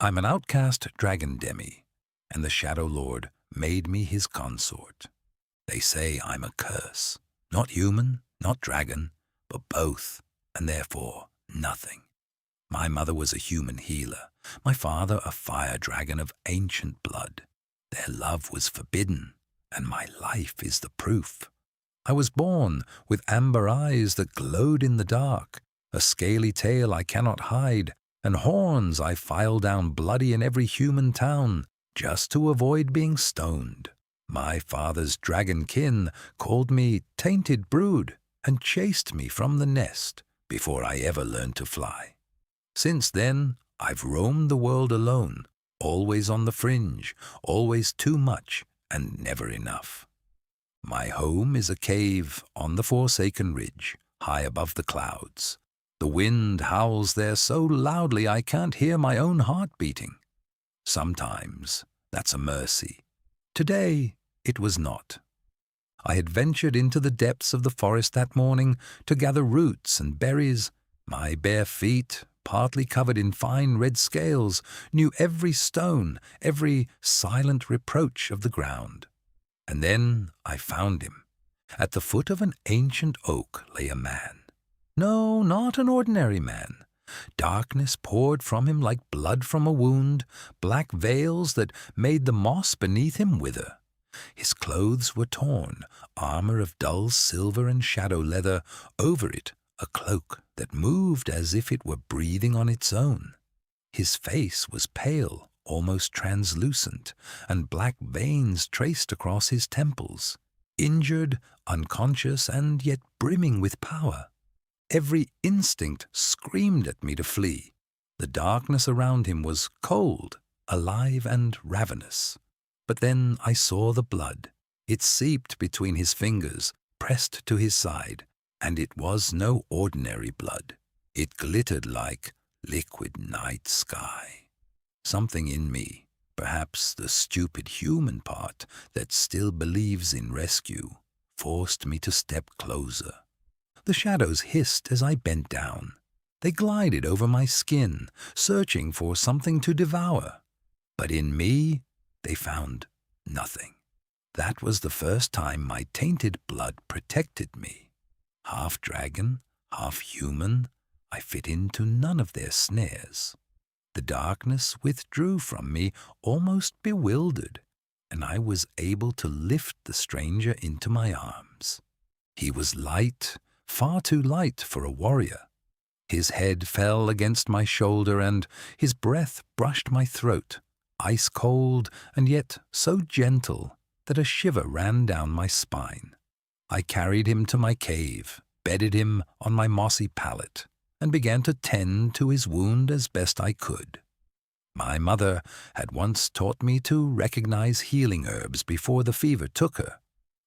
I'm an outcast dragon Demi, and the Shadow Lord made me his consort. They say I'm a curse, not human, not dragon, but both, and therefore nothing. My mother was a human healer, my father a fire dragon of ancient blood. Their love was forbidden, and my life is the proof. I was born with amber eyes that glowed in the dark, a scaly tail I cannot hide, and horns I file down bloody in every human town, just to avoid being stoned. My father's dragon kin called me tainted brood and chased me from the nest before I ever learned to fly. Since then, I've roamed the world alone, always on the fringe, always too much and never enough. My home is a cave on the Forsaken Ridge, high above the clouds. The wind howls there so loudly I can't hear my own heart beating. Sometimes that's a mercy. Today it was not. I had ventured into the depths of the forest that morning to gather roots and berries. My bare feet, partly covered in fine red scales, knew every stone, every silent reproach of the ground. And then I found him. At the foot of an ancient oak lay a man. No, not an ordinary man. Darkness poured from him like blood from a wound, black veils that made the moss beneath him wither. His clothes were torn, armor of dull silver and shadow leather, over it a cloak that moved as if it were breathing on its own. His face was pale, almost translucent, and black veins traced across his temples. Injured, unconscious, and yet brimming with power. Every instinct screamed at me to flee. The darkness around him was cold, alive, and ravenous. But then I saw the blood. It seeped between his fingers, pressed to his side, and it was no ordinary blood. It glittered like liquid night sky. Something in me, perhaps the stupid human part that still believes in rescue, forced me to step closer. The shadows hissed as I bent down. They glided over my skin, searching for something to devour. But in me, they found nothing. That was the first time my tainted blood protected me. Half dragon, half human, I fit into none of their snares. The darkness withdrew from me, almost bewildered, and I was able to lift the stranger into my arms. He was light, far too light for a warrior. His head fell against my shoulder, and his breath brushed my throat, ice cold and yet so gentle that a shiver ran down my spine. I carried him to my cave, bedded him on my mossy pallet, and began to tend to his wound as best I could. My mother had once taught me to recognize healing herbs before the fever took her.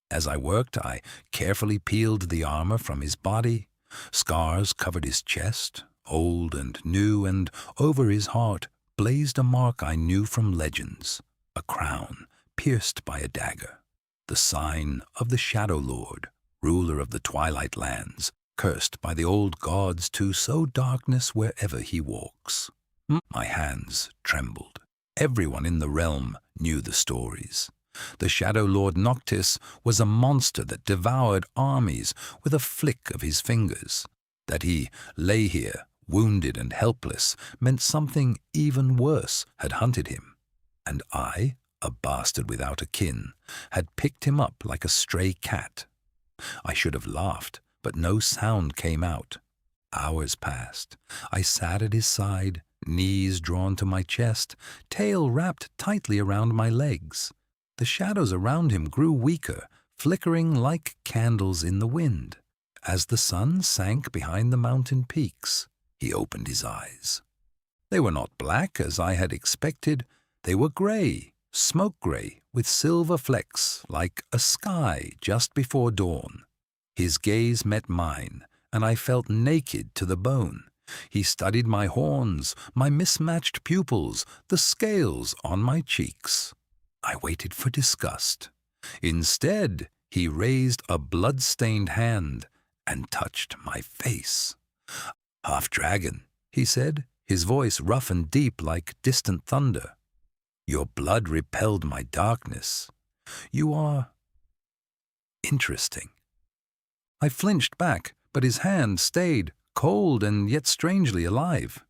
As I worked, I carefully peeled the armor from his body. Scars covered his chest, old and new, and over his heart blazed a mark I knew from legends, a crown pierced by a dagger, the sign of the Shadow Lord, ruler of the Twilight Lands, cursed by the old gods to sow darkness wherever he walks. My hands trembled. Everyone in the realm knew the stories. The Shadow Lord Noctis was a monster that devoured armies with a flick of his fingers. That he lay here, wounded and helpless, meant something even worse had hunted him. And I, a bastard without a kin, had picked him up like a stray cat. I should have laughed, but no sound came out. Hours passed. I sat at his side, knees drawn to my chest, tail wrapped tightly around my legs. The shadows around him grew weaker, flickering like candles in the wind. As the sun sank behind the mountain peaks, he opened his eyes. They were not black as I had expected. They were gray, smoke gray, with silver flecks like a sky just before dawn. His gaze met mine, and I felt naked to the bone. He studied my horns, my mismatched pupils, the scales on my cheeks. I waited for disgust. Instead, he raised a blood-stained hand and touched my face. "Half dragon," he said, his voice rough and deep like distant thunder. Your blood repelled my darkness. You are interesting. I flinched back, but his hand stayed, cold and yet strangely alive.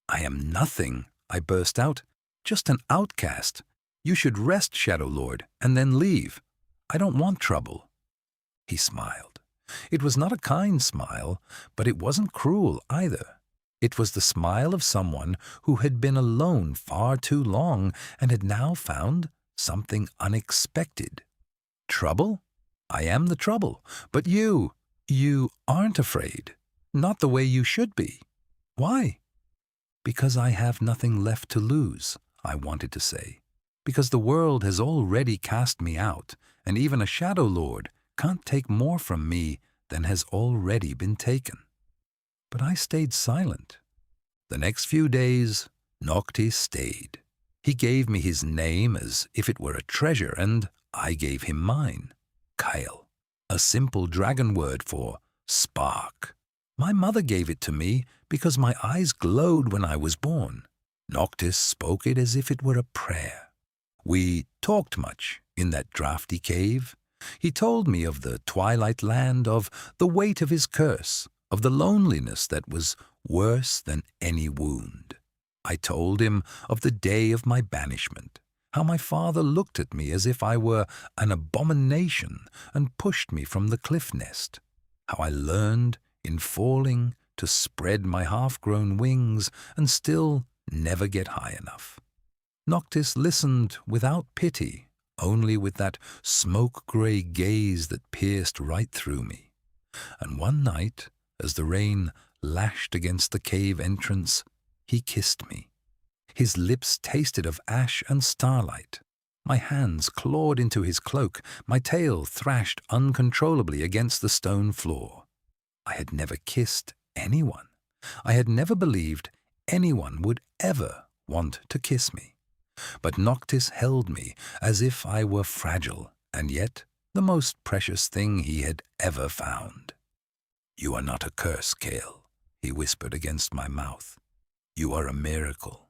I am nothing, I burst out. Just an outcast. You should rest, Shadow Lord, and then leave. I don't want trouble. He smiled. It was not a kind smile, but it wasn't cruel either. It was the smile of someone who had been alone far too long and had now found something unexpected. Trouble? I am the trouble, but you aren't afraid. Not the way you should be. Why? Because I have nothing left to lose, I wanted to say. Because the world has already cast me out, and even a Shadow Lord can't take more from me than has already been taken. But I stayed silent. The next few days, Noctis stayed. He gave me his name as if it were a treasure, and I gave him mine. Kael, a simple dragon word for spark. My mother gave it to me because my eyes glowed when I was born. Noctis spoke it as if it were a prayer. We talked much in that drafty cave. He told me of the Twilight Land, of the weight of his curse, of the loneliness that was worse than any wound. I told him of the day of my banishment, how my father looked at me as if I were an abomination and pushed me from the cliff nest, how I learned, in falling, to spread my half-grown wings and still never get high enough. Noctis listened without pity, only with that smoke-grey gaze that pierced right through me. And one night, as the rain lashed against the cave entrance, he kissed me. His lips tasted of ash and starlight. My hands clawed into his cloak, my tail thrashed uncontrollably against the stone floor. I had never kissed anyone. I had never believed anyone would ever want to kiss me. But Noctis held me as if I were fragile, and yet the most precious thing he had ever found. You are not a curse, Kael, he whispered against my mouth. You are a miracle,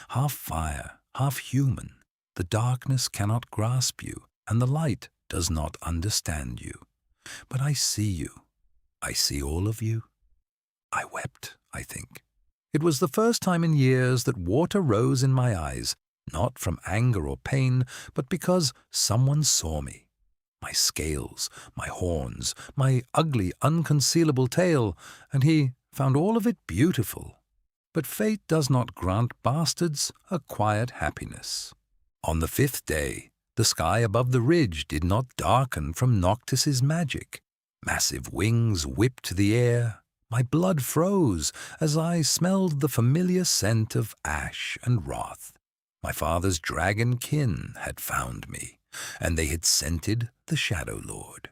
half fire, half human. The darkness cannot grasp you, and the light does not understand you. But I see you. I see all of you. I wept, I think. It was the first time in years that water rose in my eyes, not from anger or pain, but because someone saw me. My scales, my horns, my ugly, unconcealable tail, and he found all of it beautiful. But fate does not grant bastards a quiet happiness. On the 5th day, the sky above the ridge did not darken from Noctis's magic. Massive wings whipped the air. My blood froze as I smelled the familiar scent of ash and wrath. My father's dragon kin had found me, and they had scented the Shadow Lord.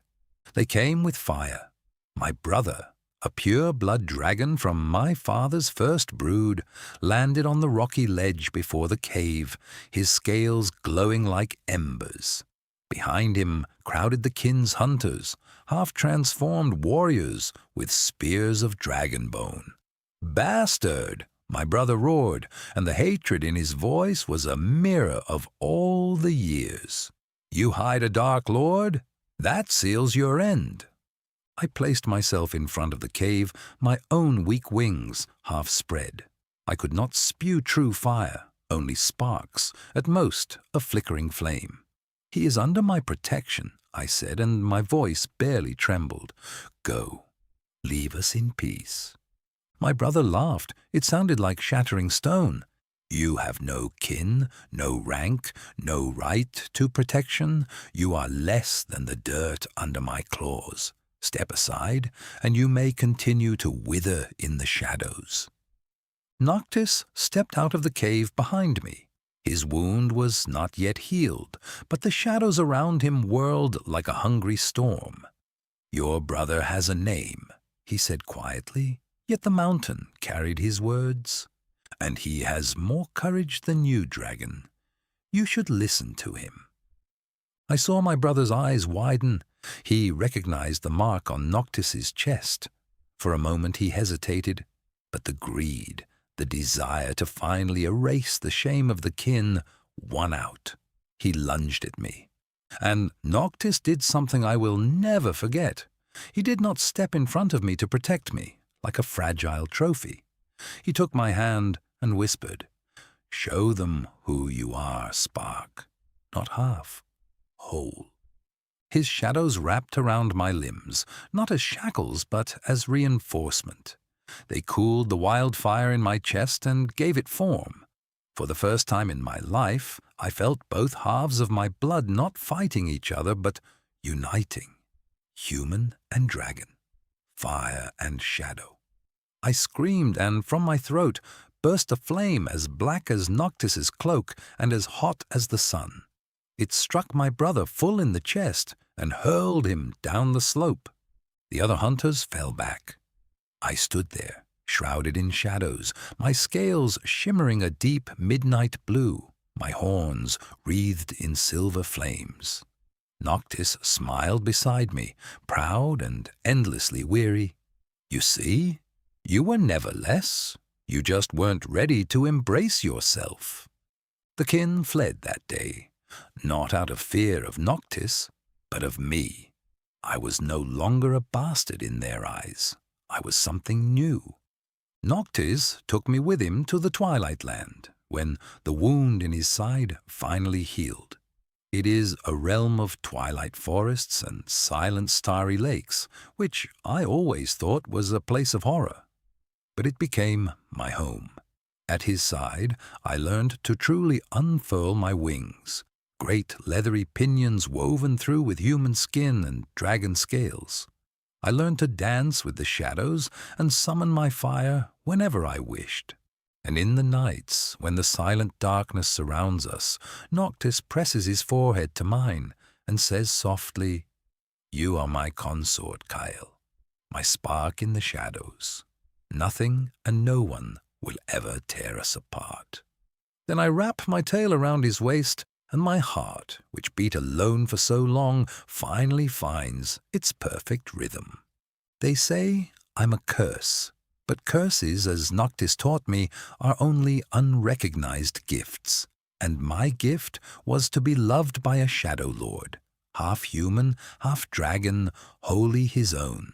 They came with fire. My brother, a pure-blood dragon from my father's first brood, landed on the rocky ledge before the cave, his scales glowing like embers. Behind him crowded the kin's hunters, half-transformed warriors with spears of dragon bone. "Bastard!" my brother roared, and the hatred in his voice was a mirror of all the years. "You hide a Dark Lord? That seals your end." I placed myself in front of the cave, my own weak wings half spread. I could not spew true fire, only sparks, at most a flickering flame. "He is under my protection," I said, and my voice barely trembled. "Go. Leave us in peace." My brother laughed. It sounded like shattering stone. "You have no kin, no rank, no right to protection. You are less than the dirt under my claws. Step aside, and you may continue to wither in the shadows." Noctis stepped out of the cave behind me. His wound was not yet healed, but the shadows around him whirled like a hungry storm. "Your brother has a name," he said quietly, yet the mountain carried his words. "And he has more courage than you, dragon. You should listen to him." I saw my brother's eyes widen. He recognized the mark on Noctis's chest. For a moment he hesitated, but the greed, The desire to finally erase the shame of the kin won out. He lunged at me. And Noctis did something I will never forget. He did not step in front of me to protect me, like a fragile trophy. He took my hand and whispered, "Show them who you are, Spark. Not half, whole." His shadows wrapped around my limbs, not as shackles but as reinforcement. They cooled the wildfire in my chest and gave it form. For the first time in my life, I felt both halves of my blood not fighting each other but uniting. Human and dragon, fire and shadow. I screamed, and from my throat burst a flame as black as Noctis's cloak and as hot as the sun. It struck my brother full in the chest and hurled him down the slope. The other hunters fell back. I stood there, shrouded in shadows, my scales shimmering a deep midnight blue, my horns wreathed in silver flames. Noctis smiled beside me, proud and endlessly weary. "You see, you were never less. You just weren't ready to embrace yourself." The kin fled that day, not out of fear of Noctis, but of me. I was no longer a bastard in their eyes. I was something new. Noctis took me with him to the Twilight Land, when the wound in his side finally healed. It is a realm of twilight forests and silent starry lakes, which I always thought was a place of horror. But it became my home. At his side, I learned to truly unfurl my wings, great leathery pinions woven through with human skin and dragon scales. I learned to dance with the shadows and summon my fire whenever I wished. And in the nights, when the silent darkness surrounds us, Noctis presses his forehead to mine and says softly, "You are my consort, Kael, my spark in the shadows. Nothing and no one will ever tear us apart." Then I wrap my tail around his waist, and my heart, which beat alone for so long, finally finds its perfect rhythm. They say I'm a curse. But curses, as Noctis taught me, are only unrecognized gifts, and my gift was to be loved by a shadow lord, half human, half dragon, wholly his own.